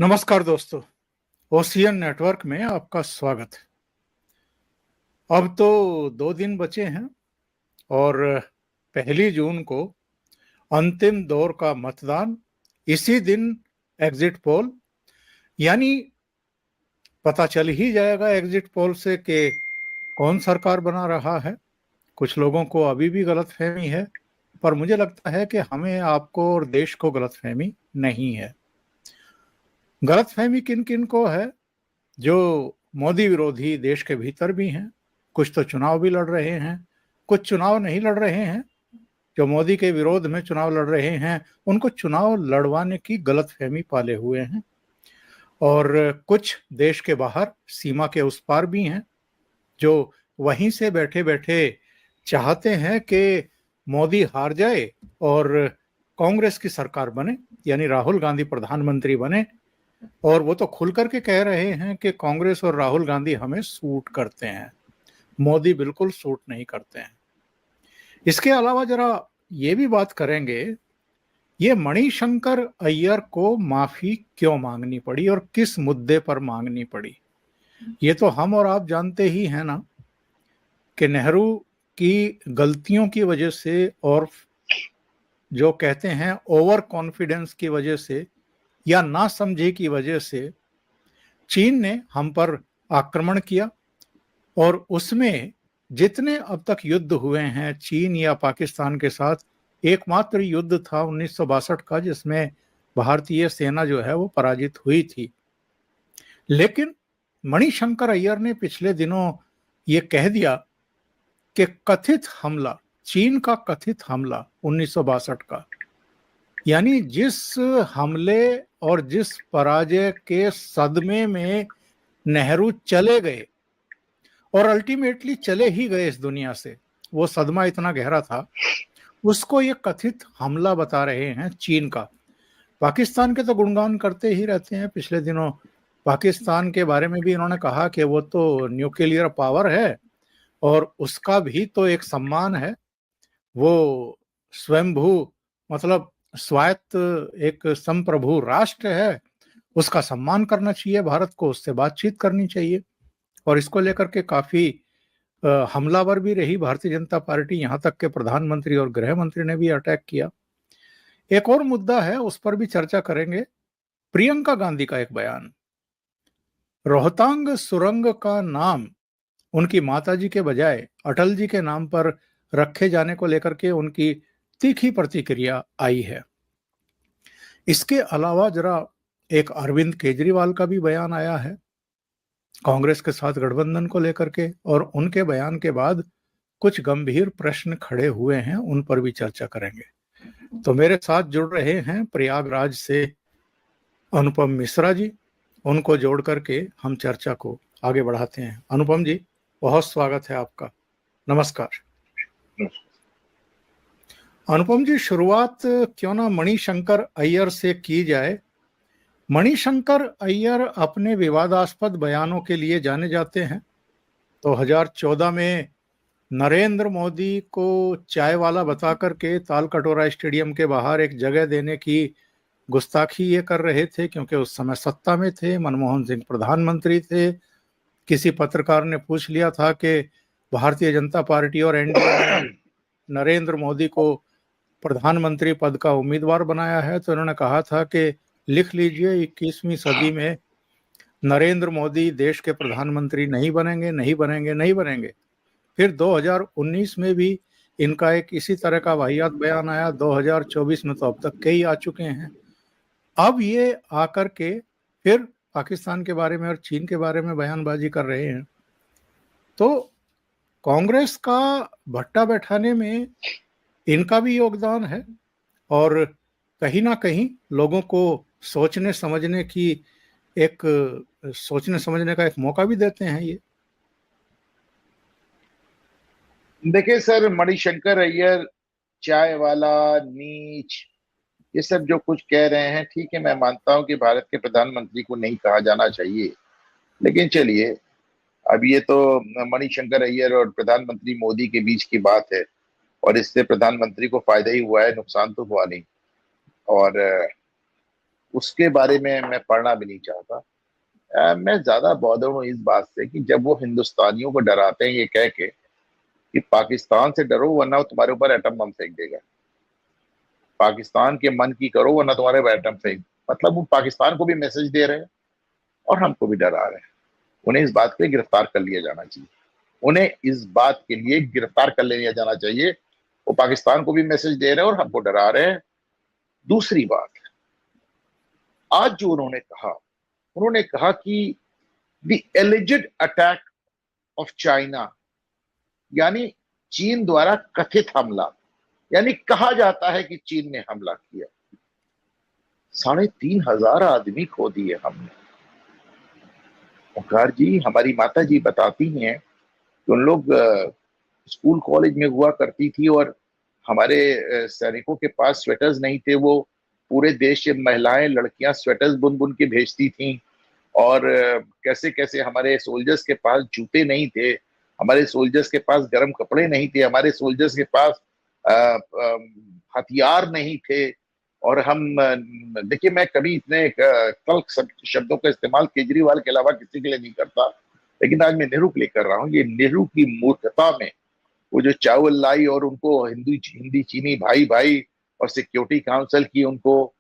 नमस्कार दोस्तों, ocean network में आपका स्वागत है। अब तो 2 दिन बचे हैं और 1 जून को अंतिम दौर का मतदान, इसी दिन एग्जिट पोल, यानी पता चल ही जाएगा एग्जिट पोल से कि कौन सरकार बना रहा है। कुछ लोगों को अभी भी गलतफहमी है, पर मुझे लगता है कि हमें, आपको और देश को गलतफहमी नहीं है। गलतफहमी किन किन को है? जो मोदी विरोधी देश के भीतर भी हैं, कुछ तो चुनाव भी लड़ रहे हैं, कुछ चुनाव नहीं लड़ रहे हैं। जो मोदी के विरोध में चुनाव लड़ रहे हैं, उनको चुनाव लड़वाने की गलतफहमी पाले हुए हैं। और कुछ देश के बाहर, सीमा के उस पार भी हैं, जो वहीं से बैठे बैठे चाहते हैं कि मोदी हार जाए और कांग्रेस की सरकार बने, यानी राहुल गांधी प्रधानमंत्री बने। और वो तो खुल करके कह रहे हैं कि कांग्रेस और राहुल गांधी हमें सूट करते हैं, मोदी बिल्कुल सूट नहीं करते हैं। इसके अलावा जरा ये भी बात करेंगे, ये मणिशंकर अय्यर को माफी क्यों मांगनी पड़ी और किस मुद्दे पर मांगनी पड़ी। ये तो हम और आप जानते ही हैं ना कि नेहरू की गलतियों की वजह से और जो कहते हैं ओवर कॉन्फिडेंस की वजह से या ना समझे की वजह से चीन ने हम पर आक्रमण किया। और उसमें जितने अब तक युद्ध हुए हैं चीन या पाकिस्तान के साथ, एकमात्र युद्ध था 1962 का, जिसमें भारतीय सेना जो है वो पराजित हुई थी। लेकिन मणिशंकर अय्यर ने पिछले दिनों ये कह दिया कि कथित हमला, चीन का कथित हमला 1962 का, यानी जिस हमले और जिस पराजय के सदमे में नेहरू चले गए, और अल्टीमेटली चले ही गए इस दुनिया से, वो सदमा इतना गहरा था, उसको ये कथित हमला बता रहे हैं चीन का। पाकिस्तान के तो गुणगान करते ही रहते हैं। पिछले दिनों पाकिस्तान के बारे में भी इन्होंने कहा कि वो तो न्यूक्लियर पावर है और उसका भी तो एक सम्मान है, वो स्वयंभू, मतलब स्वायत्त एक संप्रभु राष्ट्र है, उसका सम्मान करना चाहिए भारत को, उससे बातचीत करनी चाहिए। और इसको लेकर के काफी हमलावर भी रही भारतीय जनता पार्टी, यहां तक के प्रधानमंत्री और गृह मंत्री ने भी अटैक किया। एक और मुद्दा है, उस पर भी चर्चा करेंगे। प्रियंका गांधी का एक बयान, रोहतांग सुरंग का नाम उनकी माताजी के बजाय अटल जी के नाम पर रखे जाने को लेकर के उनकी तीखी प्रतिक्रिया आई है। इसके अलावा जरा एक अरविंद केजरीवाल का भी बयान आया है कांग्रेस के साथ गठबंधन को लेकर के, और उनके बयान के बाद कुछ गंभीर प्रश्न खड़े हुए हैं, उन पर भी चर्चा करेंगे। तो मेरे साथ जुड़ रहे हैं प्रयागराज से अनुपम मिश्रा जी, उनको जोड़ करके हम चर्चा को आगे बढ़ाते हैं। अनुपम जी, बहुत स्वागत है आपका, नमस्कार। अनुपम जी, शुरुआत क्यों ना मणिशंकर अय्यर से की जाए। मणिशंकर अय्यर अपने विवादास्पद बयानों के लिए जाने जाते हैं। 2014 में नरेंद्र मोदी को चाय वाला बता करके तालकटोरा स्टेडियम के बाहर एक जगह देने की गुस्ताखी ये कर रहे थे, क्योंकि उस समय सत्ता में थे, मनमोहन सिंह प्रधानमंत्री थे। किसी पत्रकार ने पूछ लिया था कि भारतीय जनता पार्टी और एनडीए ने नरेंद्र मोदी को प्रधानमंत्री पद का उम्मीदवार बनाया है, तो उन्होंने कहा था कि लिख लीजिए, 21वीं सदी में नरेंद्र मोदी देश के प्रधानमंत्री नहीं बनेंगे, नहीं बनेंगे, नहीं बनेंगे। फिर 2019 में भी इनका एक इसी तरह का वाहियात बयान आया। 2024 में तो अब तक कई आ चुके हैं। अब ये आकर के फिर पाकिस्तान के बारे में और चीन के बारे में बयानबाजी कर रहे हैं। तो कांग्रेस का भट्टा बैठाने में इनका भी योगदान है, और कहीं ना कहीं लोगों को सोचने समझने का एक मौका भी देते हैं ये। देखिए सर, मणिशंकर अय्यर चाय वाला, नीच, ये सब जो कुछ कह रहे हैं, ठीक है, मैं मानता हूं कि भारत के प्रधानमंत्री को नहीं कहा जाना चाहिए, लेकिन चलिए, अब ये तो मणिशंकर अय्यर और प्रधानमंत्री मोदी के बीच की बात है, और इससे प्रधानमंत्री को फायदा ही हुआ है, नुकसान तो हुआ नहीं। और उसके बारे में मैं पढ़ना भी नहीं चाहता। मैं ज्यादा बॉदर हूँ इस बात से कि जब वो हिंदुस्तानियों को डराते हैं ये कह के कि पाकिस्तान से डरो वरना वो तुम्हारे ऊपर एटम बम फेंक देगा, पाकिस्तान के मन की करो वरना तुम्हारे ऊपर एटम फेंक, मतलब वो पाकिस्तान को भी मैसेज दे रहे हैं और हमको भी डरा रहे हैं। उन्हें इस बात के लिए गिरफ्तार कर लिया जाना चाहिए, उन्हें इस बात के लिए गिरफ्तार कर लिया जाना चाहिए। वो पाकिस्तान को भी मैसेज दे रहे हैं और हमको डरा रहे हैं। दूसरी बात, आज जो उन्होंने कहा कि the alleged attack of China, यानी चीन द्वारा कथित हमला, यानी कहा जाता है कि चीन ने हमला किया। 3,500 आदमी खो दिए हमने। ओंकार जी, हमारी माता जी बताती हैं कि उन लोग स्कूल कॉलेज में हुआ करती थी और हमारे सैनिकों के पास स्वेटर्स नहीं थे, वो पूरे देश से महिलाएं लड़कियां स्वेटर्स बुन बुन के भेजती थीं। और कैसे कैसे हमारे सोल्जर्स के पास जूते नहीं थे, हमारे सोल्जर्स के पास गर्म कपड़े नहीं थे, हमारे सोल्जर्स के पास हथियार नहीं थे। और हम देखिए, मैं कभी इतने कल शब्दों का इस्तेमाल केजरीवाल के अलावा किसी के लिए नहीं करता, लेकिन आज मैं नेहरू के लिए कर रहा हूँ। ये नेहरू की मूर्खता में वो जो चावल लाई और उनको हिंदी चीनी भाई भाई और सिक्योरिटी काउंसिल की उनको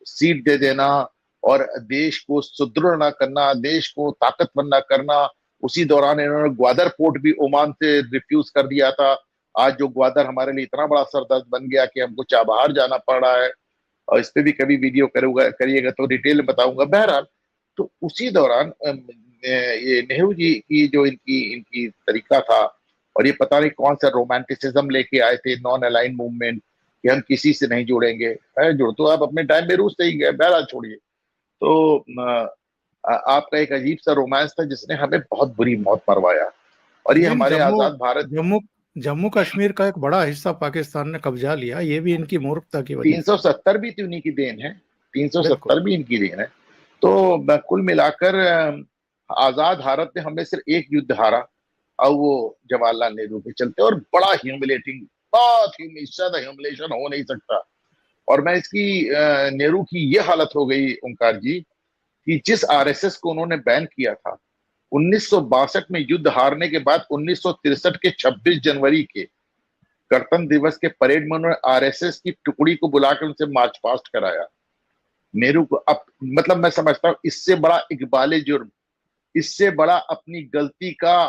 सीट दे देना और देश को सुदृढ़ ना करना, देश को ताकतवर ना करना। उसी दौरान इन्होंने ग्वादर पोर्ट भी ओमान से रिफ्यूज कर दिया था। आज जो ग्वादर हमारे लिए इतना बड़ा सरदर्द बन गया कि हमको चाबहार जाना पड़ रहा है, और इस पे भी कभी वीडियो करिएगा तो डिटेल में बताऊंगा। बहरहाल, तो उसी दौरान ये नेहरू जी की जो इनकी इनकी तरीका था, और ये पता नहीं कौन सा रोमांटिसिज्म लेके आए थे, नॉन अलाइन मूवमेंट, कि हम किसी से नहीं जुड़ेंगे। जुड़ तो आप अपने टाइम में रूस से ही गए, बहरहाल छोड़िए। तो आपका एक अजीब सा रोमांस था जिसने हमें बहुत बुरी मौत मरवाया, और ये लेकिन हमारे जम्मू आजाद भारत। जम्मू जम्मू कश्मीर का एक बड़ा हिस्सा पाकिस्तान ने कब्जा लिया, ये भी इनकी मूर्खता की वजह से। 370 भी तो उन्हीं की देन है, बिल्कुल। 370 भी इनकी देन है। तो कुल मिलाकर आजाद भारत ने हमें सिर्फ एक युद्ध हारा, और वो जवाहरलाल नेहरू के चलते, और बड़ा ह्यूमिलेटिंग, बहुत ही ज्यादा ह्यूमिलेशन हो नहीं सकता। और मैं इसकी नेहरू की ये हालत हो गई ओंकार जी कि जिस आरएसएस को उन्होंने बैन किया था 1962 में युद्ध हारने के बाद, 1963 के 26 जनवरी के गणतंत्र दिवस के परेड में उन्होंने आरएसएस की टुकड़ी को बुलाकर उनसे मार्च पास्ट कराया। नेहरू को अब, मतलब मैं समझता हूं इससे बड़ा इकबाले जुर्म, इससे बड़ा अपनी गलती का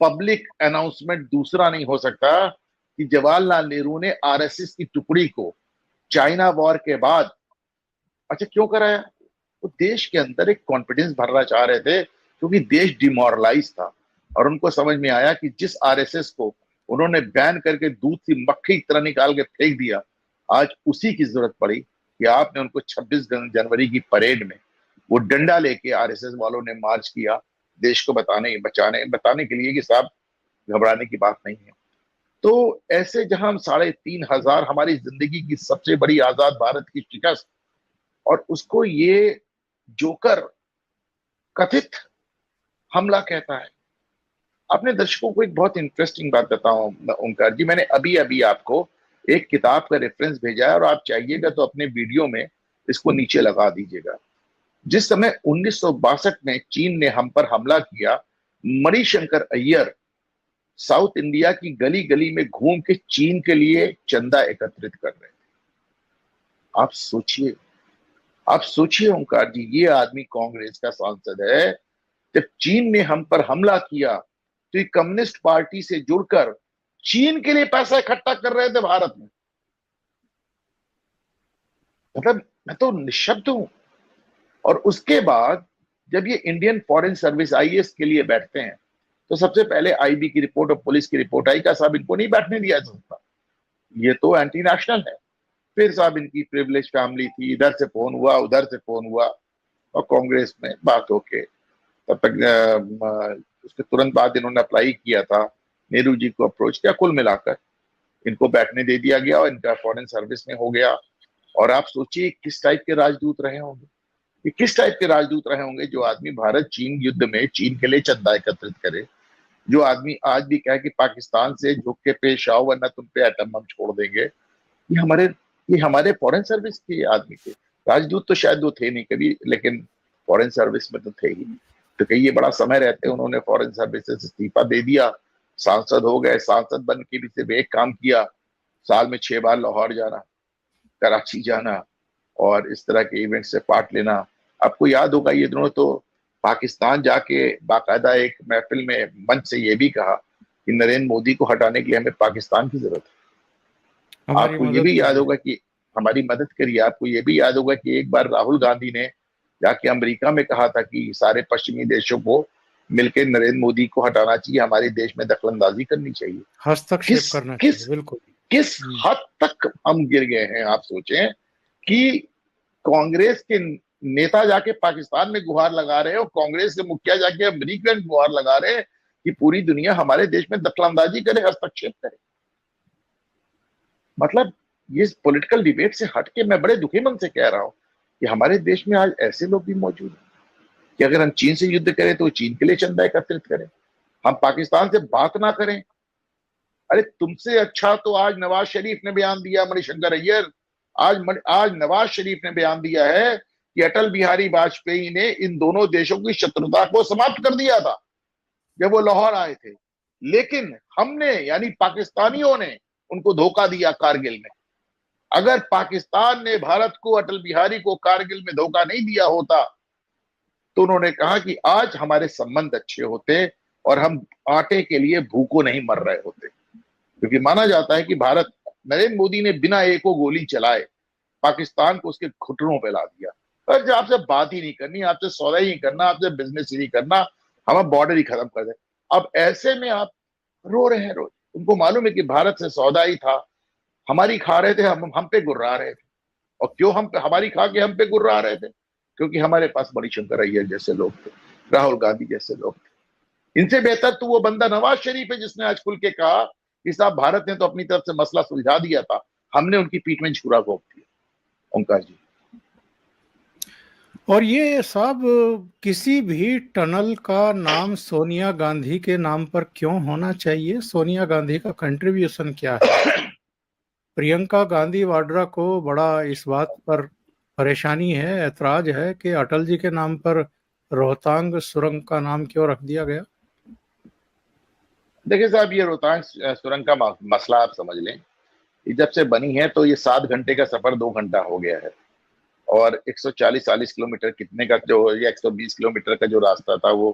पब्लिक अनाउंसमेंट दूसरा नहीं हो सकता कि जवाहरलाल नेहरू ने आरएसएस की टुकड़ी को चाइना वॉर के बाद, अच्छा क्यों कराया? वो देश के अंदर एक कॉन्फिडेंस भरना चाह रहे थे, क्योंकि देश डिमोरलाइज था, और उनको समझ में आया कि जिस आरएसएस को उन्होंने बैन करके दूध की मक्खी की तरह निकाल के फेंक दिया, आज उसी की जरूरत पड़ी कि आपने उनको 26 जनवरी की परेड में वो डंडा लेके आरएसएस वालों ने मार्च किया, देश को बताने के लिए कि साहब घबराने की बात नहीं है। तो ऐसे जहां हम 3,500, हमारी जिंदगी की सबसे बड़ी आजाद भारत की शिकस्त, और उसको ये जोकर कथित हमला कहता है। अपने दर्शकों को एक बहुत इंटरेस्टिंग बात बताऊं ओंकार जी, मैंने अभी अभी आपको एक किताब का रेफरेंस भेजा है, और आप चाहिएगा तो अपने वीडियो में इसको नीचे लगा दीजिएगा। जिस समय 1962 में चीन ने हम पर हमला किया, मणिशंकर अय्यर साउथ इंडिया की गली गली में घूम के चीन के लिए चंदा एकत्रित कर रहे थे। आप सोचिए ओंकार जी, ये आदमी कांग्रेस का सांसद है। जब चीन ने हम पर हमला किया तो ये कम्युनिस्ट पार्टी से जुड़कर चीन के लिए पैसा इकट्ठा कर रहे थे भारत में। मतलब मैं तो निशब्द हूं। और उसके बाद जब ये इंडियन फॉरेन सर्विस आईएएस के लिए बैठते हैं, तो सबसे पहले आईबी की रिपोर्ट और पुलिस की रिपोर्ट आई, का साहब इनको नहीं बैठने दिया जा सकता, ये तो एंटी नेशनल है। फिर साहब इनकी प्रिविलेज फैमिली थी, इधर से फोन हुआ, उधर से फोन हुआ, और कांग्रेस में बात होके तब तक उसके तुरंत बाद इन्होंने अप्लाई किया था, नेहरू जी को अप्रोच किया, कुल मिलाकर इनको बैठने दे दिया गया और इनका फॉरेन सर्विस में हो गया। और आप सोचिए किस टाइप के राजदूत रहे होंगे, ये किस टाइप के राजदूत रहे होंगे, जो आदमी भारत चीन युद्ध में चीन के लिए चंदा एकत्रित करे, जो आदमी आज भी कहे कि पाकिस्तान से झुक के पेश आओ वरना तुम पे एटम बम छोड़ देंगे। ये हमारे फॉरेन सर्विस के आदमी थे। राजदूत तो शायद वो थे नहीं कभी, लेकिन फॉरेन सर्विस में तो थे ही। तो कहीं ये बड़ा समय रहते उन्होंने फॉरेन सर्विस से इस्तीफा दे दिया, सांसद हो गए। सांसद बन के भी सिर्फ एक काम किया, साल में 6 बार लाहौर जाना, कराची जाना और इस तरह के इवेंट से पार्ट लेना। आपको याद होगा ये दोनों तो पाकिस्तान जाके बाकायदा एक महफिल में मंच से ये भी कहा कि नरेंद्र मोदी को हटाने के लिए हमें पाकिस्तान की जरूरत है। हमारी आपको ये मदद भी याद कीजिए। होगा कि हमारी मदद करिए। आपको ये भी याद होगा कि एक बार राहुल गांधी ने जाके अमेरिका में कहा था कि सारे पश्चिमी देशों को मिलकर नरेंद्र मोदी को हटाना चाहिए, हमारे देश में दखलंदाजी करनी चाहिए। हस्तक्षेप किस करना किस चाहिए, बिल्कुल। किस हद तक हम गिर गए हैं, आप सोचें कि कांग्रेस के नेता जाके पाकिस्तान में गुहार लगा रहे हैं और कांग्रेस के मुखिया जाके अमेरिका में गुहार लगा रहे हैं कि पूरी दुनिया हमारे देश में दखलंदाजी करे, हस्तक्षेप करे। मतलब ये पॉलिटिकल डिबेट से हटके मैं बड़े दुखी मन से कह रहा हूं कि हमारे देश में आज ऐसे लोग भी मौजूद हैं कि अगर हम चीन से युद्ध करें तो चीन के लिए चंदा एकत्रित करें, हम पाकिस्तान से बात ना करें। अरे तुमसे अच्छा तो आज नवाज शरीफ ने बयान दिया, मणिशंकर अय्यर, आज नवाज शरीफ ने बयान दिया है कि अटल बिहारी वाजपेयी ने इन दोनों देशों की शत्रुता को समाप्त कर दिया था जब वो लाहौर आए थे, लेकिन हमने यानी पाकिस्तानियों ने उनको धोखा दिया कारगिल में। अगर पाकिस्तान ने भारत को, अटल बिहारी को कारगिल में धोखा नहीं दिया होता तो उन्होंने कहा कि आज हमारे संबंध अच्छे होते और हम आटे के लिए भूखों नहीं मर रहे होते। क्योंकि माना जाता है कि भारत, नरेंद्र मोदी ने बिना एको गोली चलाए पाकिस्तान को उसके घुटनों पे ला दिया। पर जब आपसे बात ही नहीं करनी, आपसे सौदा ही नहीं करना, आपसे बिजनेस ही नहीं करना, हमें बॉर्डर ही खत्म कर दे। अब ऐसे में आप रो रहे हैं रोज। उनको मालूम है कि भारत से सौदा ही था, हमारी खा रहे थे, हम पे गुर्रा रहे थे। और क्यों हम हमारी खा के हम पे गुर्रा रहे थे? क्योंकि हमारे पास मणिशंकर अय्यर जैसे लोग थे, राहुल गांधी जैसे लोग थे। इनसे बेहतर तो वो बंदा नवाज शरीफ है जिसने आज खुल के कहा कि साहब भारत ने तो अपनी तरफ से मसला सुलझा दिया था, हमने उनकी पीठ में छुरा घोंप दिया। ओंकार जी, और ये सब किसी भी टनल का नाम सोनिया गांधी के नाम पर क्यों होना चाहिए? सोनिया गांधी का कंट्रीब्यूशन क्या है? प्रियंका गांधी वाड्रा को बड़ा इस बात पर परेशानी है, ऐतराज है कि अटल जी के नाम पर रोहतांग सुरंग का नाम क्यों रख दिया गया? देखिए साहब, ये रोहतांग सुरंग का मसला आप समझ लें, ये जब से बनी है तो ये 7 घंटे का सफर 2 घंटा हो गया है। और 140-40 किलोमीटर कितने का जो, या 120 किलोमीटर का जो रास्ता था वो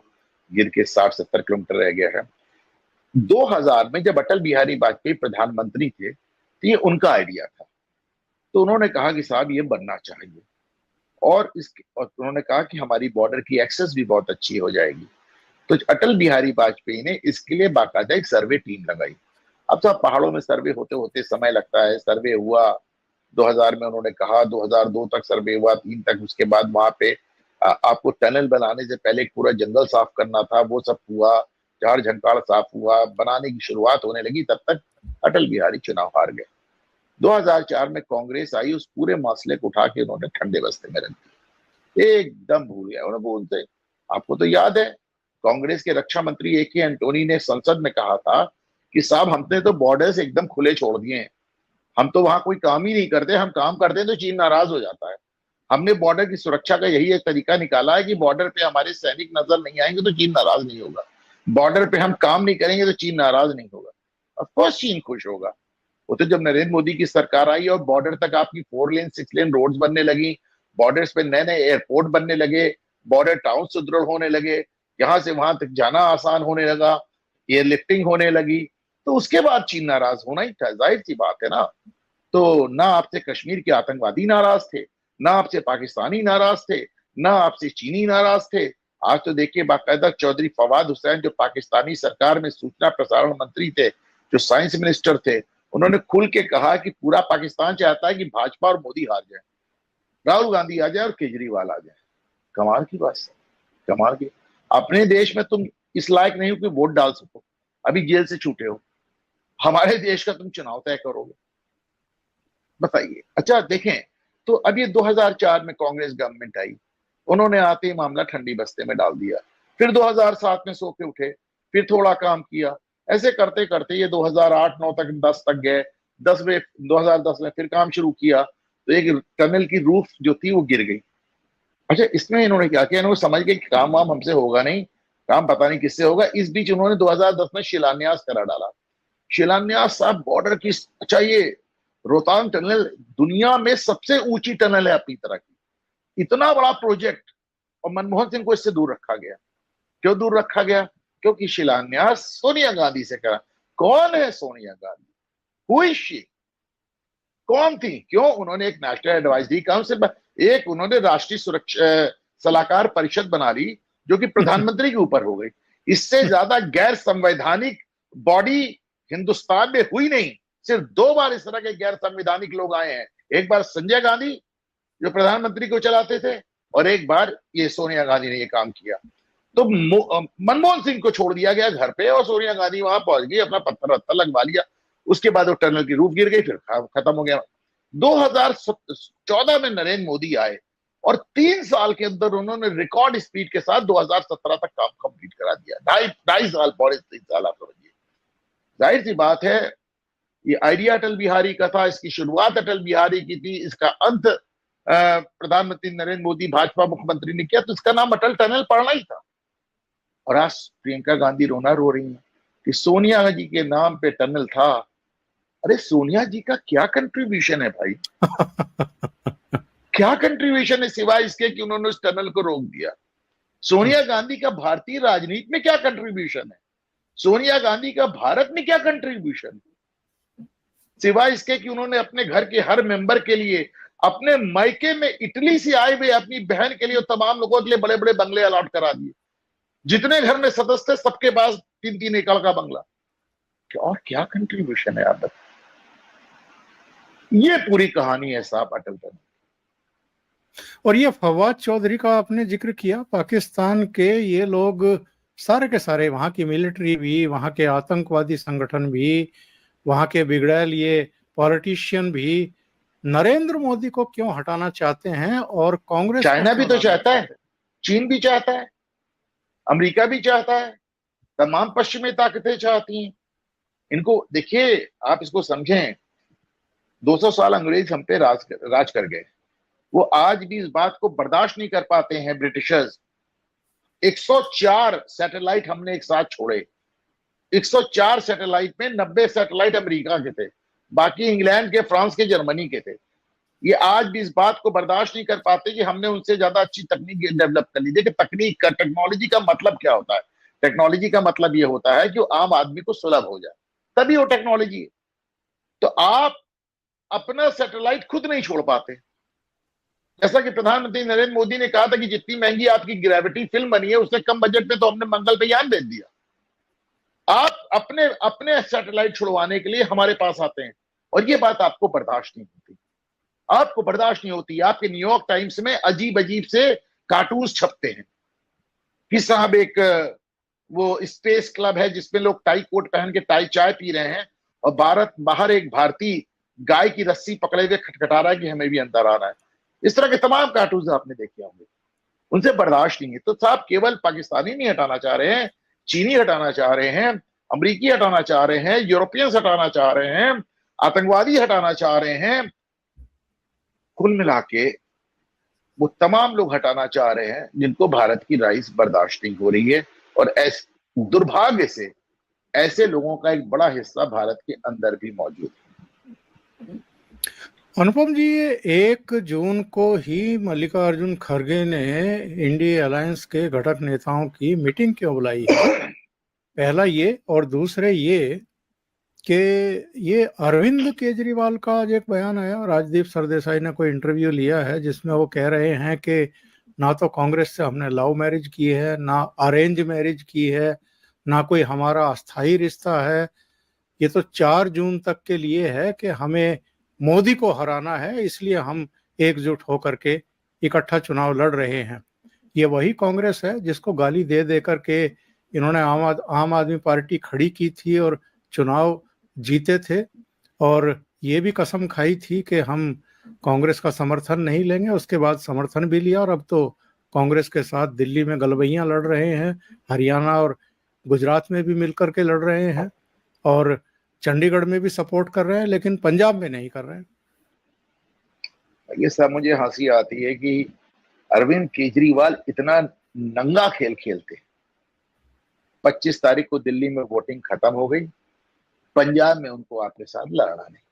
गिर के 60-70 किलोमीटर रह गया है। 2000 में जब अटल बिहारी वाजपेयी प्रधानमंत्री थे तो ये उनका आइडिया था। तो उन्होंने कहा कि साहब ये बनना चाहिए, और उन्होंने कहा कि हमारी बॉर्डर की एक्सेस भी बहुत अच्छी हो जाएगी। तो अटल बिहारी वाजपेयी ने इसके लिए बाकायदा एक सर्वे टीम लगाई। अब तो पहाड़ों में सर्वे होते होते समय लगता है। सर्वे हुआ 2000 में, उन्होंने कहा 2002 तक सर्वे हुआ, 3 तक। उसके बाद वहां पे आपको टनल बनाने से पहले पूरा जंगल साफ करना था, वो सब हुआ, झाड़ झंकाड़ साफ हुआ, बनाने की शुरुआत होने लगी, तब तक अटल बिहारी चुनाव हार गए। 2004 में कांग्रेस आई, उस पूरे मसले को उठा के उन्होंने ठंडे बस्ते में रख दिया, एकदम भूल गया उन्होंने बोलते। आपको तो याद है कांग्रेस के रक्षा मंत्री ए.के. एंटोनी ने संसद में कहा था कि साहब हमने तो बॉर्डर्स एकदम खुले छोड़ दिए हैं, हम तो वहां कोई काम ही नहीं करते, हम काम करते हैं तो चीन नाराज हो जाता है। हमने बॉर्डर की सुरक्षा का यही एक तरीका निकाला है कि बॉर्डर पे हमारे सैनिक नजर नहीं आएंगे तो चीन नाराज नहीं होगा, बॉर्डर पे हम काम नहीं करेंगे तो चीन नाराज नहीं होगा। ऑफकोर्स चीन खुश होगा। वो तो जब नरेंद्र मोदी की सरकार आई और बॉर्डर तक आपकी 4 लेन 6 लेन रोड्स बनने लगी, बॉर्डर्स पे नए नए एयरपोर्ट बनने लगे, बॉर्डर टाउन सुदृढ़ होने लगे, यहाँ से वहां तक जाना आसान होने लगा, एयरलिफ्टिंग होने लगी, तो उसके बाद चीन नाराज होना ही था, जाहिर सी बात है ना। तो ना आपसे कश्मीर के आतंकवादी नाराज थे, ना आपसे पाकिस्तानी नाराज थे, ना आपसे चीनी नाराज थे। आज तो देखिए बाकायदा चौधरी फवाद हुसैन जो पाकिस्तानी सरकार में सूचना प्रसारण मंत्री थे, जो साइंस मिनिस्टर थे, उन्होंने खुल के कहा कि पूरा पाकिस्तान चाहता है कि भाजपा और मोदी हार जाए, राहुल गांधी आ जाए और केजरीवाल आ जाए। कमाल की बात है, कमाल की। अपने देश में तुम इस लायक नहीं हो कि वोट डाल सको, अभी जेल से छूटे हो, हमारे देश का तुम चुनाव तय करोगे, बताइए। अच्छा देखें, तो अब ये 2004 में कांग्रेस गवर्नमेंट आई, उन्होंने आते ही मामला ठंडी बस्ते में डाल दिया। फिर 2007 में सो के उठे, फिर थोड़ा काम किया, ऐसे करते करते ये 2008-9 तक 10 तक गए। 10 में 2010 में फिर काम शुरू किया, तो एक टनल की रूफ जो थी वो गिर गई। अच्छा, इसमें इन्होंने क्या किया, इन्होंने समझ गए कि काम वाम हमसे होगा नहीं, काम पता नहीं किससे होगा। इस बीच उन्होंने 2010 में शिलान्यास करा डाला। शिलान्यास साहब बॉर्डर की, अच्छा ये रोहतांग टनल दुनिया में सबसे ऊंची टनल है अपनी तरह की, इतना बड़ा प्रोजेक्ट, और मनमोहन सिंह को इससे दूर रखा गया। क्यों दूर रखा गया? क्योंकि शिलान्यास सोनिया गांधी से करा। कौन है Sonia Gandhi? Who is she? कौन थी? क्यों? उन्होंने एक नेशनल एडवाइजरी काउंसिल, एक उन्होंने राष्ट्रीय सुरक्षा सलाहकार परिषद बना ली जो कि प्रधानमंत्री के ऊपर हो गई। इससे ज्यादा गैर संवैधानिक बॉडी हिंदुस्तान में हुई नहीं। सिर्फ 2 बार इस तरह के गैर संवैधानिक लोग आए हैं, एक बार संजय गांधी जो प्रधानमंत्री को चलाते थे, और एक बार ये सोनिया गांधी ने ये काम किया। तो मनमोहन सिंह को छोड़ दिया गया घर पे, और सोनिया गांधी वहां पहुंच गई, अपना पत्थर वत्थर लगवा लिया। उसके बाद वो टनल की रूफ गिर गई, फिर खत्म हो गया। 2014 में नरेंद्र मोदी आए और 3 साल के अंदर उन्होंने रिकॉर्ड स्पीड के साथ 2017 तक काम कंप्लीट करा दिया। ढाई साल, पौने 3 साल आप समझिए। जाहिर सी बात है, ये आइडिया अटल बिहारी का था, इसकी शुरुआत अटल बिहारी की थी, इसका अंत प्रधानमंत्री नरेंद्र मोदी भाजपा मुख्यमंत्री ने किया, तो इसका नाम अटल टनल पड़ना ही था। और आज प्रियंका गांधी रोना रो रही है कि सोनिया जी के नाम पे टनल था। अरे सोनिया जी का क्या कंट्रीब्यूशन है भाई? क्या कंट्रीब्यूशन है सिवाय इसके कि उन्होंने उस टनल को रोक दिया? सोनिया गांधी का भारतीय राजनीति में क्या कंट्रीब्यूशन है? सोनिया गांधी का भारत में क्या कंट्रीब्यूशन है सिवाय इसके कि उन्होंने अपने घर के हर मेंबर के लिए, अपने मायके में इटली से आए हुए अपनी बहन के लिए, तमाम लोगों के लिए बड़े बड़े बंगले अलॉट करा दिए। जितने घर में सदस्य थे सबके पास 3-3 एकड़ का बंगला। और क्या कंट्रीब्यूशन है आप बताइए? ये पूरी कहानी है साहब अटल टनल। और ये फवाद चौधरी का आपने जिक्र किया, पाकिस्तान के ये लोग सारे के सारे, वहां की मिलिट्री भी, वहां के आतंकवादी संगठन भी, वहां के बिगड़ैल ये पॉलिटिशियन भी नरेंद्र मोदी को क्यों हटाना चाहते हैं और कांग्रेस को चाइना भी क्यों तो लाना चाहता है, चीन भी चाहता है, अमेरिका भी चाहता है, तमाम पश्चिमी ताकतें चाहती हैं। इनको देखिए, आप इसको समझें, 200 साल अंग्रेज हम पे राज कर गए। वो आज भी इस बात को बर्दाश्त नहीं कर पाते हैं ब्रिटिशर्स। 104 सैटेलाइट हमने एक साथ छोड़े। 104 सैटेलाइट में 90 सैटेलाइट अमेरिका के थे, बाकी इंग्लैंड के, फ्रांस के, जर्मनी के थे। ये आज भी इस बात को बर्दाश्त नहीं कर पाते कि हमने उनसे ज्यादा अच्छी तकनीक डेवलप कर ली। देखिए, तकनीक का, टेक्नोलॉजी का मतलब क्या होता है? टेक्नोलॉजी का मतलब ये होता है कि आम आदमी को सुलभ हो जाए, तभी वो टेक्नोलॉजी है। तो आप अपना सैटेलाइट खुद नहीं छोड़ पाते। जैसा कि प्रधानमंत्री नरेंद्र मोदी ने कहा था कि जितनी महंगी आपकी ग्रेविटी फिल्म बनी है, उससे कम बजट में तो हमने मंगल पे यान भेज दिया। आप अपने अपने सैटेलाइट छुड़वाने के लिए हमारे पास आते हैं, और ये बात आपको बर्दाश्त नहीं होती। आपको बर्दाश्त नहीं होती। आपके न्यूयॉर्क टाइम्स में अजीब अजीब से कार्टून्स छपते हैं कि साहब एक वो स्पेस क्लब है जिसमें लोग टाई कोट पहन के टाई चाय पी रहे हैं, और बाहर एक भारतीय गाय की रस्सी पकड़े हुए खटखटा रहा है कि हमें भी अंदर आना है। इस तरह के तमाम कार्टून आपने देखे होंगे। उनसे बर्दाश्त नहीं है। तो साहब केवल पाकिस्तानी नहीं हटाना चाह रहे हैं, चीनी हटाना चाह रहे हैं, अमरीकी हटाना चाह रहे हैं, यूरोपियंस हटाना चाह रहे हैं, आतंकवादी हटाना चाह रहे हैं। कुल मिला के वो तमाम लोग हटाना चाह रहे हैं जिनको भारत की राइस बर्दाश्त नहीं हो रही है। और दुर्भाग्य से ऐसे लोगों का एक बड़ा हिस्सा भारत के अंदर भी मौजूद है। अनुपम जी, 1 जून को ही मल्लिकार्जुन खड़गे ने इंडिया अलायंस के घटक नेताओं की मीटिंग क्यों बुलाई है? पहला ये, और दूसरे ये कि ये अरविंद केजरीवाल का आज एक बयान आया, राजदीप सरदेसाई ने कोई इंटरव्यू लिया है जिसमें वो कह रहे हैं कि ना तो कांग्रेस से हमने लव मैरिज की है, ना अरेंज मैरिज की है, ना कोई हमारा अस्थाई रिश्ता है। ये तो 4 जून तक के लिए है कि हमें मोदी को हराना है, इसलिए हम एकजुट होकर के इकट्ठा चुनाव लड़ रहे हैं। ये वही कांग्रेस है जिसको गाली दे दे करके इन्होंने आम आदमी पार्टी खड़ी की थी और चुनाव जीते थे, और ये भी कसम खाई थी कि हम कांग्रेस का समर्थन नहीं लेंगे। उसके बाद समर्थन भी लिया, और अब तो कांग्रेस के साथ दिल्ली में गलबैयां लड़ रहे हैं, हरियाणा और गुजरात में भी मिलकर के लड़ रहे हैं, और चंडीगढ़ में भी सपोर्ट कर रहे हैं, लेकिन पंजाब में नहीं कर रहे हैं। ये सब मुझे हंसी आती है कि अरविंद केजरीवाल इतना नंगा खेल खेलते। 25 तारीख को दिल्ली में वोटिंग खत्म हो गई, पंजाब में उनको आपके साथ लड़ना नहीं,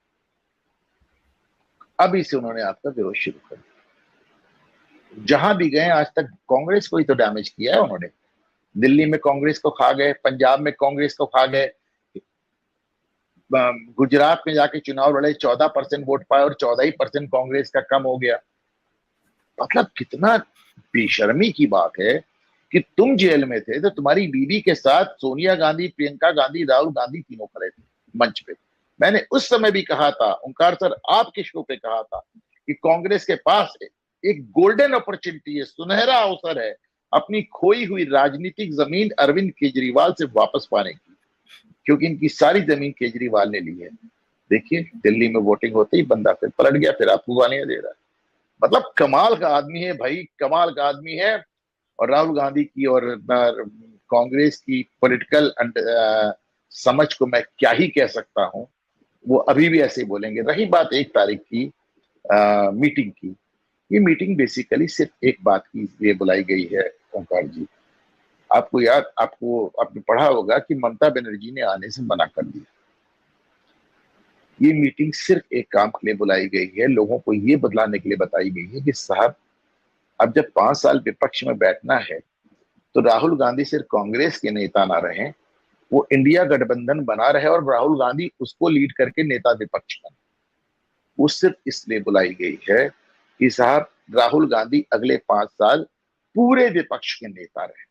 अभी से उन्होंने आपका विरोध शुरू कर दिया। जहां भी गए आज तक कांग्रेस को ही तो डैमेज किया है उन्होंने। दिल्ली में कांग्रेस को खा गए, पंजाब में कांग्रेस को खा गए, गुजरात में जाके चुनाव लड़े, 14% वोट पाए और 14% कांग्रेस का कम हो गया। मतलब कितना बेशर्मी की बात है कि तुम जेल में थे तो तुम्हारी बीवी के साथ सोनिया गांधी, प्रियंका गांधी, राहुल गांधी तीनों खड़े थे मंच पे। मैंने उस समय भी कहा था, ओंकार सर आपके शो पे कहा था कि कांग्रेस के पास एक गोल्डन अपॉर्चुनिटी है, सुनहरा अवसर है अपनी खोई हुई राजनीतिक जमीन अरविंद केजरीवाल से वापस पाने की, क्योंकि इनकी सारी जमीन केजरीवाल ने ली है। देखिए दिल्ली में वोटिंग होते ही बंदा फिर पलट गया, फिर आपको गालियां दे रहा है। मतलब कमाल का आदमी है भाई, कमाल का आदमी है। और राहुल गांधी की और कांग्रेस की पॉलिटिकल समझ को मैं क्या ही कह सकता हूं, वो अभी भी ऐसे ही बोलेंगे। रही बात 1 तारीख की मीटिंग की, ये मीटिंग बेसिकली सिर्फ एक बात की लिए बुलाई गई है ओंकार जी। आपको याद, आपने पढ़ा होगा कि ममता बनर्जी ने आने से मना कर दिया। ये मीटिंग सिर्फ एक काम के लिए बुलाई गई है, लोगों को ये बदलाने के लिए बताई गई है कि साहब अब जब 5 साल विपक्ष में बैठना है तो राहुल गांधी सिर्फ कांग्रेस के नेता ना रहे, वो इंडिया गठबंधन बना रहे और राहुल गांधी उसको लीड करके नेता विपक्ष बने। वो सिर्फ इसलिए बुलाई गई है कि साहब राहुल गांधी अगले 5 साल पूरे विपक्ष के नेता रहे।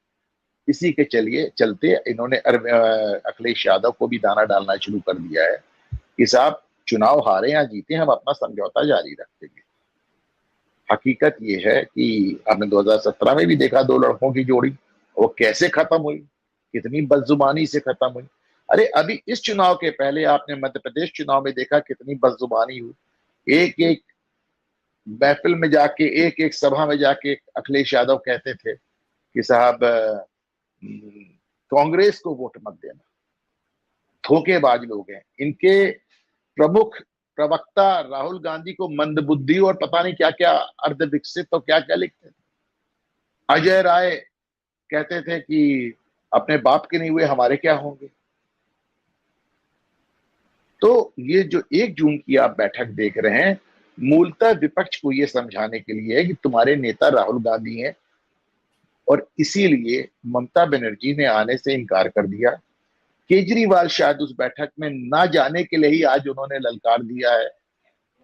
इसी के चलते इन्होंने अखिलेश यादव को भी दाना डालना शुरू कर दिया है कि साहब चुनाव हारे या जीते हम अपना समझौता जारी रखेंगे। हकीकत ये है कि आपने 2017 में भी देखा 2 लड़कों की जोड़ी, वो कैसे खत्म हुई, कितनी बदजुबानी से खत्म हुई। अरे अभी इस चुनाव के पहले आपने मध्य प्रदेश चुनाव में देखा कितनी बदजुबानी हुई। एक एक महफिल में जाके, एक एक सभा में जाके अखिलेश यादव कहते थे कि साहब कांग्रेस को वोट मत देना, धोखेबाज लोग हैं। इनके प्रमुख प्रवक्ता राहुल गांधी को मंदबुद्धि और पता नहीं क्या क्या अर्ध विकसित तो क्या क्या लिखते थे। अजय राय कहते थे कि अपने बाप के नहीं हुए हमारे क्या होंगे। तो ये जो 1 जून की आप बैठक देख रहे हैं, मूलतः विपक्ष को यह समझाने के लिए है कि तुम्हारे नेता राहुल गांधी हैं और इसीलिए ममता बनर्जी ने आने से इनकार कर दिया। केजरीवाल शायद उस बैठक में ना जाने के लिए ही आज उन्होंने ललकार दिया है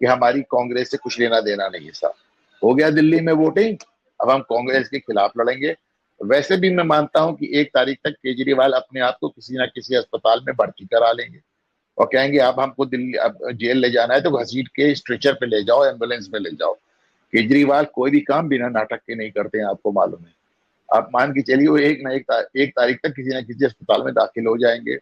कि हमारी कांग्रेस से कुछ लेना देना नहीं है। साहब हो गया दिल्ली में वोटिंग, अब हम कांग्रेस के खिलाफ लड़ेंगे। वैसे भी मैं मानता हूं कि 1 तारीख तक केजरीवाल अपने आप को किसी ना किसी अस्पताल में भर्ती करा लेंगे और कहेंगे अब हमको दिल्ली, अब जेल ले जाना है तो घसीट के स्ट्रेचर पे ले जाओ, एम्बुलेंस में ले जाओ। केजरीवाल कोई भी काम बिना नाटक के नहीं करते हैं, आपको मालूम है। आप मान के चलिए वो 1 तारीख तक किसी ना किसी अस्पताल में दाखिल हो जाएंगे।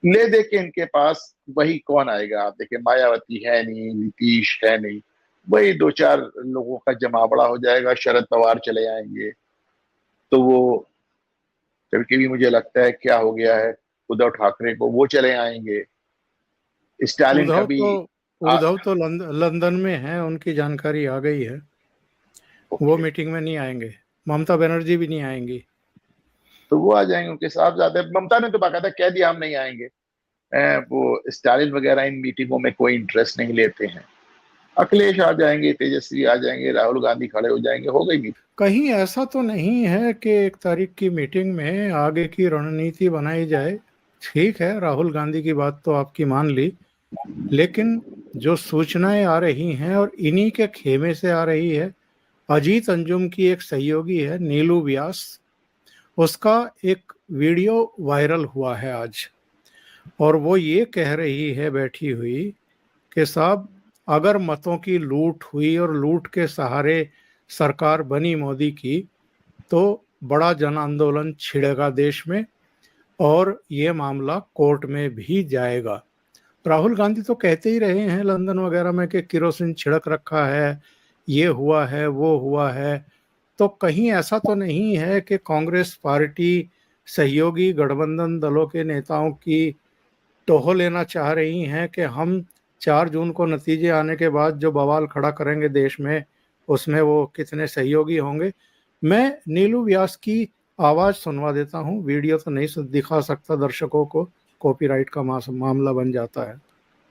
ले दे के इनके पास वही कौन आएगा, आप देखिए मायावती है नहीं, नीतीश है नहीं, वही 2-4 लोगों का जमावड़ा हो जाएगा। शरद पवार चले आएंगे तो वो कभी कभी मुझे लगता है क्या हो गया है उद्धव ठाकरे को, वो चले आएंगे। स्टालिन कभी उद्धव तो लंदन में है, उनकी जानकारी आ गई है। वो मीटिंग में नहीं आएंगे, ममता बनर्जी भी नहीं आएंगी। तो वो आ जाएंगे, उनके साथ जाते हैं। ममता ने तो बाकायदा कह दिया हम नहीं आएंगे। वो स्टालिन वगैरह इन मीटिंगों में कोई इंटरेस्ट नहीं लेते हैं। अखिलेश आ जाएंगे, तेजस्वी आ जाएंगे, राहुल गांधी खड़े हो जाएंगे, हो गई मीटिंग। कहीं ऐसा तो नहीं है कि 1 तारीख की मीटिंग में आगे की रणनीति बनाई जाए। ठीक है, राहुल गांधी की बात तो आपकी मान ली, लेकिन जो सूचनाएं आ रही हैं और इन्हीं के खेमे से आ रही है। अजीत अंजुम की एक सहयोगी है नीलू व्यास, उसका एक वीडियो वायरल हुआ है आज, और वो ये कह रही है बैठी हुई कि साहब अगर मतों की लूट हुई और लूट के सहारे सरकार बनी मोदी की तो बड़ा जन आंदोलन छिड़ेगा देश में और ये मामला कोर्ट में भी जाएगा। राहुल गांधी तो कहते ही रहे हैं लंदन वगैरह में कि किरोसिन छिड़क रखा है, ये हुआ है, वो हुआ है। तो कहीं ऐसा तो नहीं है कि कांग्रेस पार्टी सहयोगी गठबंधन दलों के नेताओं की टोह लेना चाह रही हैं कि हम 4 जून को नतीजे आने के बाद जो बवाल खड़ा करेंगे देश में, उसमें वो कितने सहयोगी होंगे। मैं नीलू व्यास की आवाज सुनवा देता हूँ, वीडियो तो नहीं दिखा सकता दर्शकों को, कॉपीराइट का मामला बन जाता है।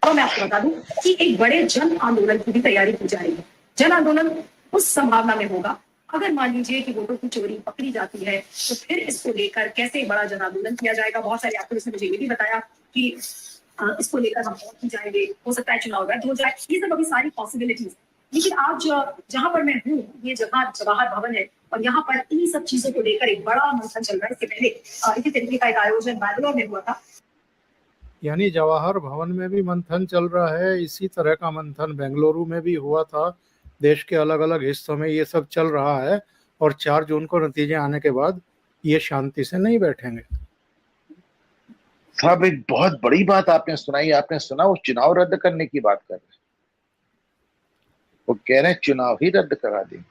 तो मैं आपको बता दूं कि एक बड़े जन आंदोलन की भी तैयारी की जा रही है। जन आंदोलन उस संभावना में होगा अगर मान लीजिए कि वोटों की चोरी पकड़ी जाती है, तो फिर इसको लेकर कैसे बड़ा जन आंदोलन किया जाएगा। बहुत सारे एक्टिविस्ट ने मुझे ये भी बताया कि इसको लेकर हम और की जाएंगे, हो सकता है चुनाव रद्द हो जाए। ये सब अभी सारी पॉसिबिलिटीज। लेकिन आज जहां पर मैं हूँ, ये जगह जवाहर भवन है, और यहाँ पर इन सब चीजों को लेकर एक बड़ा मंथन चल रहा है। इससे पहले इसी तरीके का एक आयोजन बैंगलोर में हुआ था। यानी जवाहर भवन में भी मंथन चल रहा है, इसी तरह का मंथन बेंगलुरु में भी हुआ था। देश के अलग अलग हिस्सों में ये सब चल रहा है, और 4 जून को नतीजे आने के बाद ये शांति से नहीं बैठेंगे। साहब एक बहुत बड़ी बात आपने सुनाई। आपने सुना वो चुनाव रद्द करने की बात कर रहे हैं। वो कह रहे हैं चुनाव ही रद्द करा देंगे।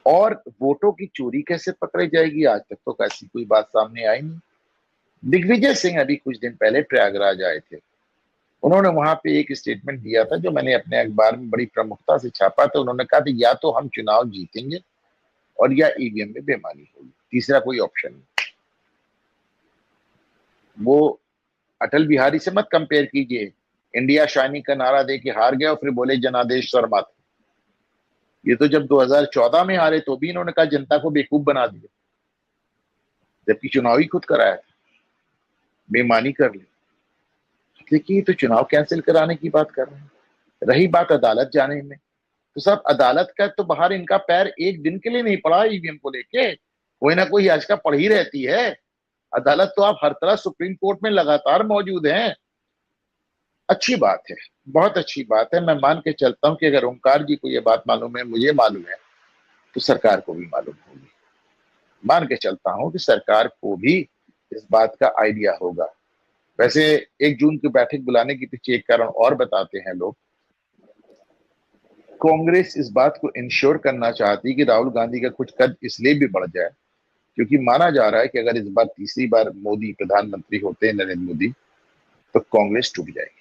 और वोटों की चोरी कैसे पकड़ी जाएगी, आज तक तो ऐसी कोई बात सामने आई नहीं। दिग्विजय सिंह अभी कुछ दिन पहले प्रयागराज आए थे। उन्होंने वहां पे एक स्टेटमेंट दिया था जो मैंने अपने अखबार में बड़ी प्रमुखता से छापा था। उन्होंने कहा था या तो हम चुनाव जीतेंगे और या ईवीएम में बेईमानी होगी, तीसरा कोई ऑप्शन नहीं। वो अटल बिहारी से मत कंपेयर कीजिए, इंडिया शाइनिंग का नारा दे के हार गया और फिर बोले जनादेश शर्मा। ये तो जब 2014 में हारे तो भी इन्होंने कहा जनता को बेवकूफ बना दिया, जबकि चुनाव ही खुद कराया था, बेईमानी कर ली। देखिए तो चुनाव कैंसिल कराने की बात कर रहे हैं। रही बात अदालत जाने में, तो सब अदालत का तो बाहर इनका पैर एक दिन के लिए नहीं पड़ा। ईवीएम को लेके कोई ना कोई याचिका पड़ ही रहती है। अदालत तो आप हर तरह सुप्रीम कोर्ट में लगातार मौजूद हैं। अच्छी बात है, बहुत अच्छी बात है। मैं मान के चलता हूं कि अगर ओंकार जी को ये बात मालूम है, मुझे मालूम है, तो सरकार को भी मालूम होगी। मान के चलता हूं कि सरकार को भी इस बात का आइडिया होगा। वैसे 1 जून की बैठक बुलाने के पीछे एक कारण और बताते हैं लोग। कांग्रेस इस बात को इंश्योर करना चाहती है कि राहुल गांधी का कुछ कद इसलिए भी बढ़ जाए क्योंकि माना जा रहा है कि अगर इस बार तीसरी बार मोदी प्रधानमंत्री होते हैं, नरेंद्र मोदी, तो कांग्रेस टूट जाएगी।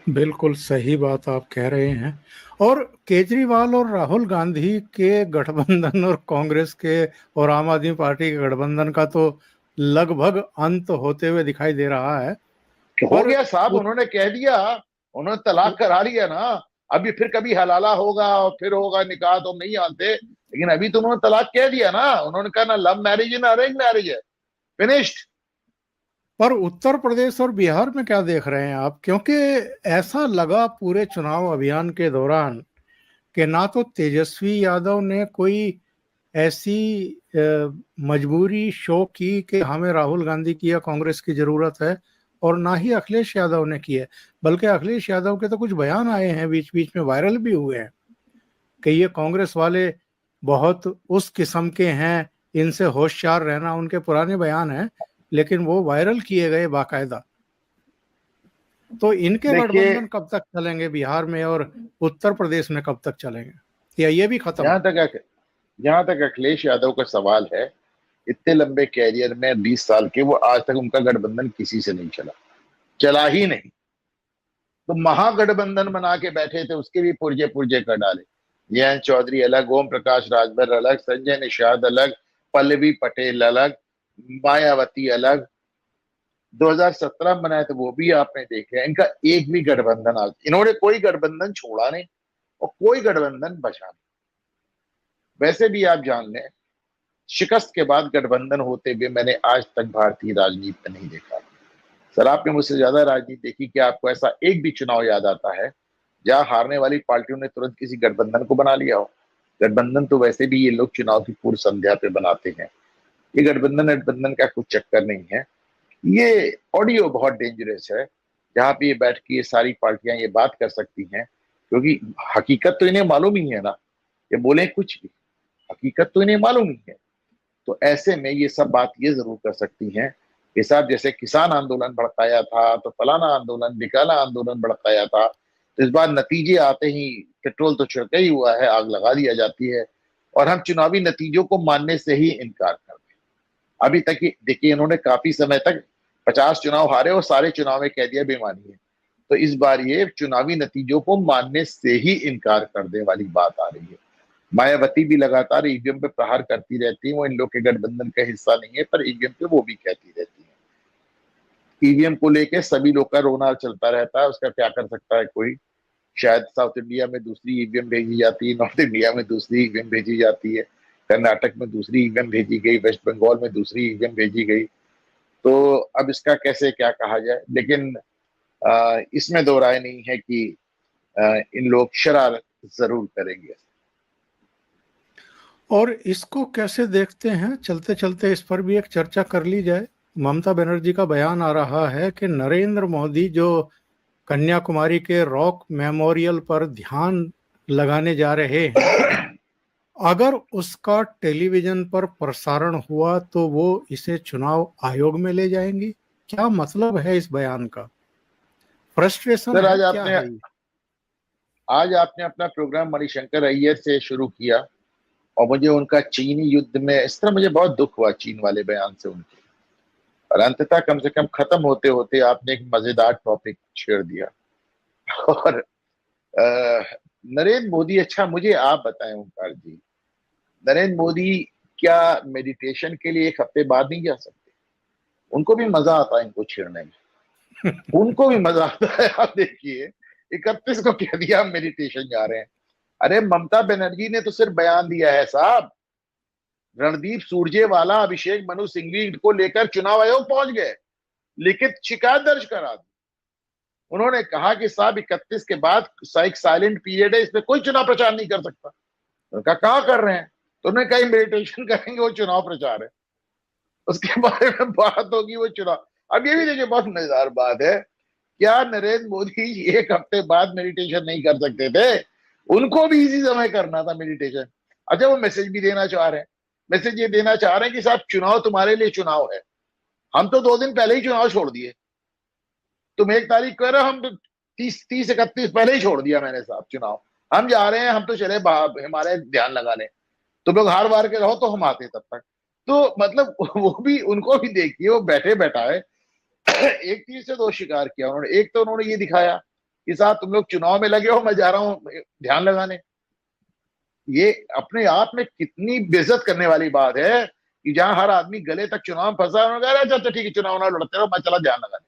बिल्कुल सही बात आप कह रहे हैं। और केजरीवाल और राहुल गांधी के गठबंधन और कांग्रेस के और आम आदमी पार्टी के गठबंधन का तो लगभग अंत होते हुए दिखाई दे रहा है। हो गया साहब, उन्होंने कह दिया, उन्होंने तलाक करा लिया ना। अभी फिर कभी हलाला होगा और फिर होगा निकाह, तो नहीं जानते, लेकिन अभी तो उन्होंने तलाक कह दिया ना। उन्होंने कहा ना लव मैरिज है ना अरेंज मैरिज है, फिनिश्ड। पर उत्तर प्रदेश और बिहार में क्या देख रहे हैं आप? क्योंकि ऐसा लगा पूरे चुनाव अभियान के दौरान कि ना तो तेजस्वी यादव ने कोई ऐसी मजबूरी शो की कि हमें राहुल गांधी की या कांग्रेस की जरूरत है, और ना ही अखिलेश यादव ने की है। बल्कि अखिलेश यादव के तो कुछ बयान आए हैं, बीच बीच में वायरल भी हुए हैं, कि ये कांग्रेस वाले बहुत उस किस्म के हैं, इनसे होशियार रहना, उनके पुराने बयान हैं, लेकिन वो वायरल किए गए बाकायदा। तो इनके गठबंधन कब तक चलेंगे बिहार में, और उत्तर प्रदेश में कब तक चलेंगे, या ये भी खत्म? जहां तक अखिलेश यादव का सवाल है, इतने लंबे कैरियर में 20 साल के, वो आज तक उनका गठबंधन किसी से नहीं चला ही नहीं। तो महागठबंधन बना के बैठे थे, उसके भी पुर्जे पुर्जे कर डाले। जयंत चौधरी अलग, ओम प्रकाश राजभर अलग, संजय निषाद अलग, पल्लवी पटेल अलग, मायावती अलग। 2017 में बनाए थे वो भी आपने देखे। इनका एक भी गठबंधन आज, इन्होंने कोई गठबंधन छोड़ा नहीं और कोई गठबंधन बचा नहीं। वैसे भी आप जान लें, शिकस्त के बाद गठबंधन होते हुए मैंने आज तक भारतीय राजनीति में नहीं देखा। सर आपने मुझसे ज्यादा राजनीति देखी, क्या आपको ऐसा एक भी चुनाव याद आता है जहां हारने वाली पार्टियों ने तुरंत किसी गठबंधन को बना लिया हो? गठबंधन तो वैसे भी ये लोग चुनाव की पूर्व संध्या पे बनाते हैं। ये गठबंधन का कुछ चक्कर नहीं है। ये ऑडियो बहुत डेंजरस है, जहां पे ये बैठ के ये सारी पार्टियां ये बात कर सकती हैं, क्योंकि हकीकत तो इन्हें मालूम ही है ना। ये बोले कुछ भी, हकीकत तो इन्हें मालूम ही है। तो ऐसे में ये सब बात ये जरूर कर सकती हैं कि साहब जैसे किसान आंदोलन भड़काया था, तो फलाना आंदोलन निकाला आंदोलन भड़काया था, तो इस बार नतीजे आते ही पेट्रोल तो छिड़का ही हुआ है, आग लगा दिया जाती है और हम चुनावी नतीजों को मानने से ही इनकार कर दें। अभी तक देखिए, इन्होंने काफी समय तक 50 चुनाव हारे और सारे चुनाव में कह दिया बेईमानी है। तो इस बार ये चुनावी नतीजों को मानने से ही इनकार करने वाली बात आ रही है। मायावती भी लगातार ईवीएम पे प्रहार करती रहती है, वो इन लोग के गठबंधन का हिस्सा नहीं है, पर ईवीएम पे वो भी कहती रहती है। ईवीएम को लेके सभी लोग का रोना चलता रहता है, उसका क्या कर सकता है कोई। शायद साउथ इंडिया में दूसरी ईवीएम भेजी जाती है, नॉर्थ इंडिया में दूसरी ईवीएम भेजी जाती है, कर्नाटक में दूसरी ईवीएम भेजी गई, वेस्ट बंगाल में दूसरी ईवीएम भेजी गई। तो अब इसका कैसे क्या कहा जाए, लेकिन इसमें दो राय नहीं है कि इन लोग शरारत जरूर करेंगे। और इसको कैसे देखते हैं, चलते चलते इस पर भी एक चर्चा कर ली जाए। ममता बनर्जी का बयान आ रहा है कि नरेंद्र मोदी जो कन्याकुमारी के रॉक मेमोरियल पर ध्यान लगाने जा रहे हैं, अगर उसका टेलीविजन पर प्रसारण हुआ तो वो इसे चुनाव आयोग में ले जाएंगी। क्या मतलब है इस बयान का? फ्रस्ट्रेशन सर, है क्या है? आज आपने अपना प्रोग्राम मणिशंकर अय्यर से शुरू किया और मुझे उनका चीनी युद्ध में इस तरह मुझे बहुत दुख हुआ चीन वाले बयान से उनके। और अंततः कम से कम खत्म होते होते आपने एक मजेदार टॉपिक छेड़ दिया। और नरेंद्र मोदी, अच्छा मुझे आप बताएं ओंकार जी, नरेंद्र मोदी क्या मेडिटेशन के लिए एक हफ्ते बाद नहीं जा सकते? उनको भी मजा आता है इनको छेड़ने में। उनको भी मजा आता है। आप देखिए 31 को कह दिया हम मेडिटेशन जा रहे हैं। अरे ममता बनर्जी ने तो सिर्फ बयान दिया है साहब। रणदीप सुरजेवाला, अभिषेक मनु सिंघवी को लेकर चुनाव आयोग पहुंच गए, लिखित शिकायत दर्ज करा दी। उन्होंने कहा कि साहब 31 के बाद एक साइलेंट पीरियड है, इसमें कोई चुनाव प्रचार नहीं कर सकता। उनका कहा कर रहे हैं, तो उन्होंने कहीं मेडिटेशन करेंगे, वो चुनाव प्रचार है, उसके बारे में बात होगी वो चुनाव। अब ये भी देखिए बहुत मजेदार बात है, क्या नरेंद्र मोदी एक हफ्ते बाद मेडिटेशन नहीं कर सकते थे? उनको भी इसी समय करना था मेडिटेशन। अच्छा, वो मैसेज भी देना चाह रहे हैं। मैसेज ये देना चाह रहे हैं कि साहब चुनाव तुम्हारे लिए चुनाव है, हम तो 2 दिन पहले ही चुनाव छोड़ दिए। तुम 1 तारीख कह रहे हो, हम तो 30-31 पहले ही छोड़ दिया मैंने साहब चुनाव। हम जा रहे हैं, हम तो चले हमारे ध्यान लगा लें, तुम लोग हार वार के रहो तो हम आते तब तक। तो मतलब वो भी, उनको भी देखिए, वो बैठे बैठाए एक तीर से 2 शिकार किया उन्होंने। एक तो उन्होंने ये दिखाया कि साहब तुम लोग चुनाव में लगे हो, मैं जा रहा हूं ध्यान लगाने। ये अपने आप में कितनी बेइज्जत करने वाली बात है कि जहां हर आदमी गले तक चुनाव में फंसा है, उन्होंने कहा अच्छा ठीक है चुनाव ना लड़ते रहो, मैं चला ध्यान लगाने।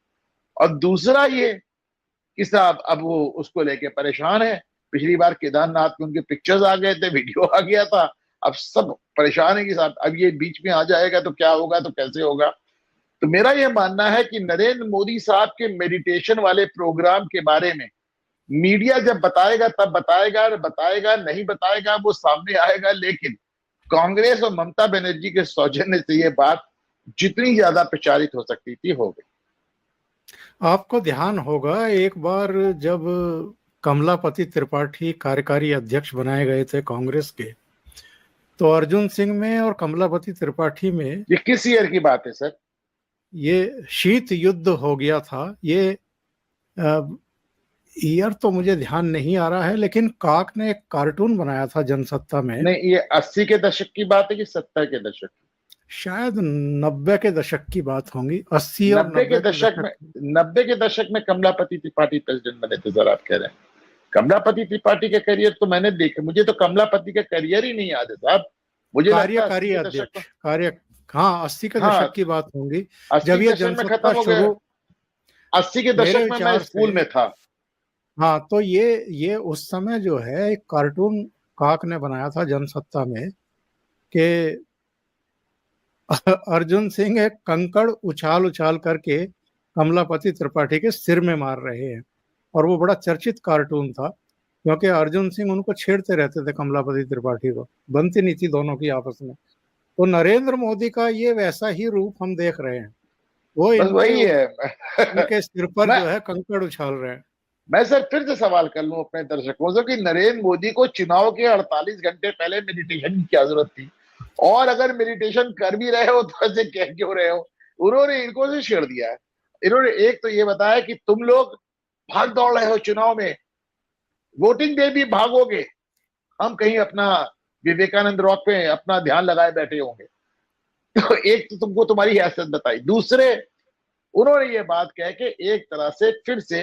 और दूसरा ये कि साहब अब वो उसको लेके परेशान है। पिछली बार केदारनाथ में उनके पिक्चर्स आ गए थे, वीडियो आ गया था, अब सब परेशान है कि साहब अब ये बीच में आ जाएगा तो क्या होगा, तो कैसे होगा। तो मेरा ये मानना है कि नरेंद्र मोदी साहब के मेडिटेशन वाले प्रोग्राम के बारे में मीडिया जब बताएगा तब बताएगा, बताएगा नहीं बताएगा वो सामने आएगा, लेकिन कांग्रेस और ममता बनर्जी के सौजन्य से ये बात जितनी ज्यादा प्रचारित हो सकती थी हो गई। आपको ध्यान होगा एक बार जब कमलापति त्रिपाठी कार्यकारी अध्यक्ष बनाए गए थे कांग्रेस के, तो अर्जुन सिंह में और कमलापति त्रिपाठी में, ये किस ईयर की बात है सर? ये शीत युद्ध हो गया था। ये ईयर तो मुझे ध्यान नहीं आ रहा है, लेकिन काक ने एक कार्टून बनाया था जनसत्ता में। नहीं, ये 80 के दशक की बात है कि 70 के दशक की? शायद 90 के दशक की बात होंगी। 80 और 90 के दशक में, 90 के दशक में कमलापति त्रिपाठी प्रेसिडेंट बने थे सर, आप कह रहे हैं। कमलापति त्रिपाठी का करियर तो मैंने देखा, मुझे तो कमलापति का करियर ही नहीं याद है साहब। मुझे कार्यकारी अध्यक्ष हाँ 80 के दशक की बात होंगी जब ये जनसत्ता शुरू। 80 के दशक में मैं स्कूल में था। हाँ, तो ये उस समय जो है एक कार्टून काक ने बनाया था जनसत्ता में कि अर्जुन सिंह एक कंकड़ उछाल उछाल करके कमलापति त्रिपाठी के सिर में मार रहे हैं। और वो बड़ा चर्चित कार्टून था क्योंकि अर्जुन सिंह उनको छेड़ते रहते थे, कमलापति त्रिपाठी को, बनती नहीं थी दोनों की आपस में। तो नरेंद्र मोदी का ये वैसा ही रूप हम देख रहे हैं, वो वही है इनके सिर पर जो है कंकड़ उछाल रहे हैं। मैं सर फिर से सवाल कर लूं अपने दर्शकों से कि नरेंद्र मोदी को चुनाव के 48 घंटे पहले मेडिटेशन की क्या जरूरत थी? और अगर मेडिटेशन कर भी रहे हो तो ऐसे कह क्यों रहे हो? उन्होंने इनको से छेड़ दिया है। इन्होंने एक तो ये बताया कि तुम लोग भाग दौड़ रहे हो चुनाव में, वोटिंग डे भी भागोगे, हम कहीं अपना विवेकानंद रॉक पे अपना ध्यान लगाए बैठे होंगे। तो एक तो तुमको तुम्हारी हैसियत बताई। दूसरे, उन्होंने ये बात कह के एक तरह से फिर से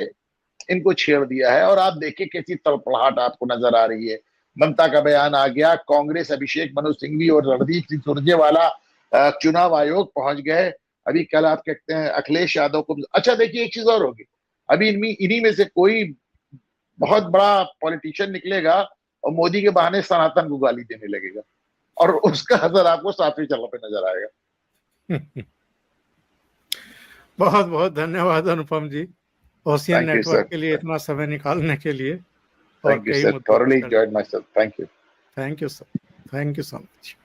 इनको छेड़ दिया है। और आप देखिए कैसी तड़पड़ाहट आपको नजर आ रही है। ममता का बयान आ गया, कांग्रेस अभिषेक मनु सिंघवी और रणदीप सिंह सुरजेवाला चुनाव आयोग पहुंच गए। अभी कल आप कहते हैं अखिलेश यादव को। अच्छा देखिए एक चीज और होगी, अभी इन्हीं में से कोई बहुत बड़ा पॉलिटिशियन निकलेगा और मोदी के बहाने सनातन को गाली देने लगेगा, और उसका असर आपको सातवीं चरण पे नजर आएगा। बहुत बहुत धन्यवाद Anupam ji, ocean Thank you, network sir. के लिए इतना समय निकालने के लिए और Thank you, कई sir. मुद्दों पर Thoroughly चर्चा। enjoyed myself. Thank you. Thank you sir, thank you so much.